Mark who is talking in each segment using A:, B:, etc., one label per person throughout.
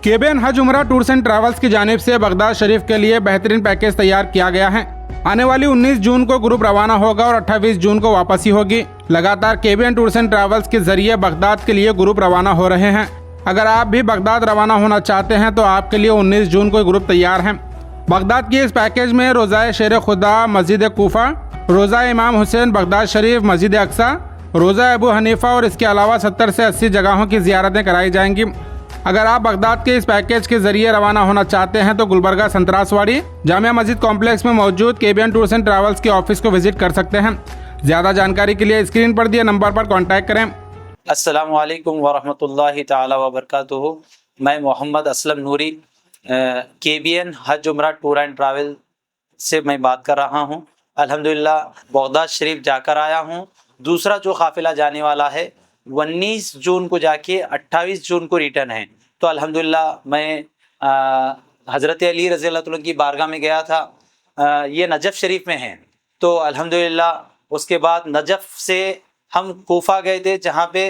A: केबियन हज उमरा tours and travels की जानिब से बगदाद शरीफ के लिए बेहतरीन पैकेज तैयार किया गया है। आने वाली 19 जून को ग्रुप रवाना होगा और 28 जून को वापसी होगी। लगातार केबियन टूर्स एंड ट्रैवल्स के जरिए बगदाद के लिए ग्रुप रवाना हो रहे हैं। अगर आप भी बगदाद रवाना होना चाहते हैं तो आपके लिए 19 जून को ग्रुप तैयार है। बगदाद की इस पैकेज में रोज़ा शेर खुदा, मस्जिद कूफा, रोज़ा इमाम हुसैन बगदाद शरीफ, मस्जिद अक्सा, रोज़ा अबू हनीफा और इसके अलावा 70 से 80 जगहों की ज़ियारतें कराई जाएंगी। अगर आप बगदाद के इस पैकेज के जरिए रवाना होना चाहते हैं तो गुलबर्गा संतरासवाड़ी जामिया मस्जिद कॉम्प्लेक्स में मौजूद केबियन टूर्स एंड ट्रैवल्स के ऑफिस को विजिट कर सकते हैं। ज़्यादा जानकारी के लिए स्क्रीन पर दिए नंबर पर कॉन्टैक्ट करें।
B: अस्सलामु अलैकुम वरहमतुल्लाहि ताला वबरकातुहू। मैं मोहम्मद असलम नूरी केबियन हज उमरा टूर एंड ट्रैवल से मैं बात कर रहा हूँ। अल्हम्दुलिल्लाह बगदाद शरीफ जाकर आया हूँ। दूसरा जो काफ़िला जाने वाला है 19 जून को जाके 28 जून को रिटर्न है। तो अल्हम्दुलिल्लाह मैं हज़रत अली रज़ी अल्लाह तआला की बारगाह में गया था। ये नजफ़ शरीफ में है। तो अल्हम्दुलिल्लाह उसके बाद नजफ़ से हम कोफा गए थे, जहाँ पे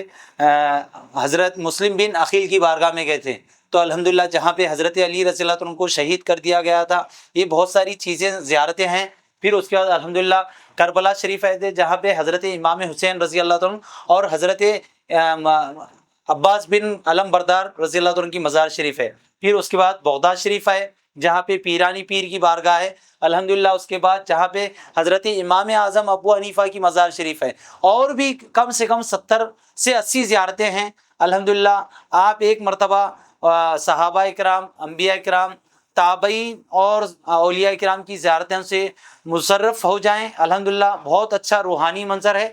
B: हज़रत मुस्लिम बिन अकील की बारगाह में गए थे। तो अल्हम्दुलिल्लाह जहाँ पे हज़रत अली रज़ी अल्लाह तआला को शहीद कर दिया गया था। ये बहुत सारी चीज़ें ज़ियारतें हैं। फिर उसके बाद अल्हम्दुलिल्लाह करबला शरीफ आए थे, जहाँ पे हज़रत इमाम हुसैन रज़ी अल्लाह तआला और हज़रत अब्बास बिन अलम बरदार रज़ी अल्लाह तआला की मज़ार शरीफ है। फिर उसके बाद बगदाद शरीफ आए, जहाँ पे पीरानी पीर की बारगाह है। अल्हम्दुलिल्लाह उसके बाद जहाँ पे हज़रत इमाम आज़म अबू हनीफा की मज़ार शरीफ है। और भी कम से कम 70 से 80 ज़ियारतें हैं। अल्हम्दुलिल्लाह आप एक मरतबा सहाबा इकराम, अम्बिया इकराम, ताबई और औलिया इकराम की ज़ियारतों से मुशर्रफ हो जाएं। अल्हम्दुलिल्लाह बहुत अच्छा रूहानी मंजर है।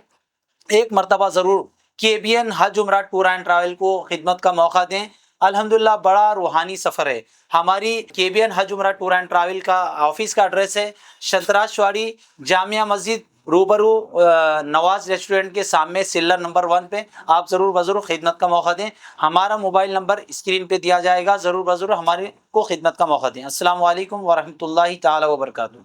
B: एक मरतबा ज़रूर केबियन हज उमरा टूर एंड ट्रैवल को खिदमत का मौका दें। अल्हम्दुलिल्लाह बड़ा रूहानी सफ़र है। हमारी केबियन हज उमरा टूर एंड ट्रैवल का ऑफिस का एड्रेस है संतरासवाड़ी जामिया मस्जिद रूबरू नवाज रेस्टोरेंट के सामने सिलर नंबर 1 पे। आप ज़रूर बज़रूर खिदमत का मौका दें। हमारा मोबाइल नंबर स्क्रीन पे दिया जाएगा। ज़रूर बज़रूर हमारे को खिदमत का मौका दें। अस्सलामु अलैकुम वरहमतुल्लाहि ताला वबरकातुहू।